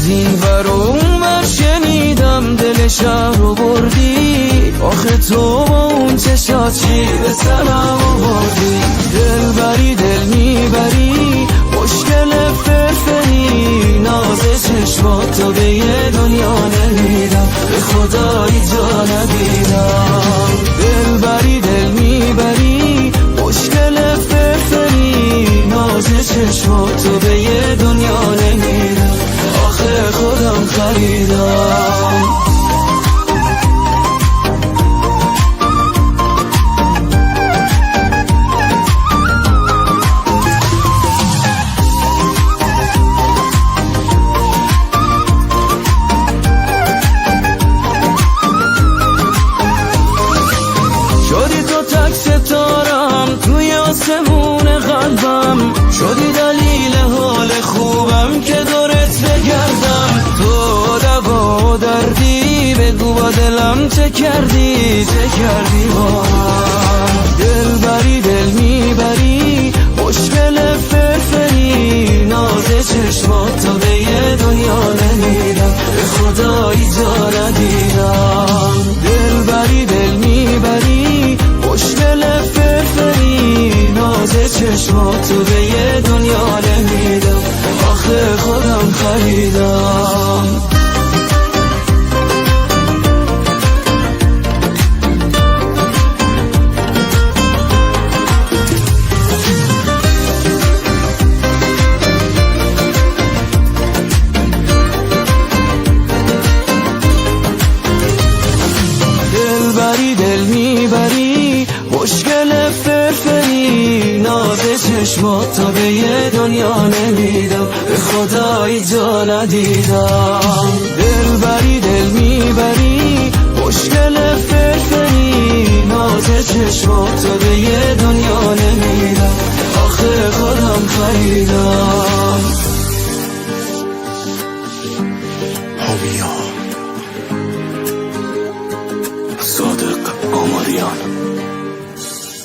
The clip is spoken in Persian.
از این ور و اون ور شنیدم دل شهر رو بردی، آخه تو با اون چشات چی به سرم آوردی. دل بری دل میبری مشکل فرفری، ناز چشماتو به یه دنیا نمیدم، به خدایی جا ندیدم. دل بری دل میبری مشکل فرفری، ناز چشماتو به یه دنیا نمیدم، آخه خودم خریدم. ستارم توی آسمون قلبم، شدی دلیل حال خوبم که دورت بگردم. تو دوا و دردی بگو با دلم چه کردی با من. دل بری دل میبری مشکل فرفری، ناز چشماتو به یه دنیا نمیدم، به خدایی جا ندیدم. دل بری دل میبری مشکل فرفری، ناز چشماتو به یه دنیا نمیدم، آخه خودم خریدم. دل بری دل میبری مشکل فرفری، ناز چشماتو به یه دنیا نمیدم، به خدایی جا ندیدم. دل بری دل میبری مشکل فرفری، ناز چشماتو به یه دنیا نمیدم،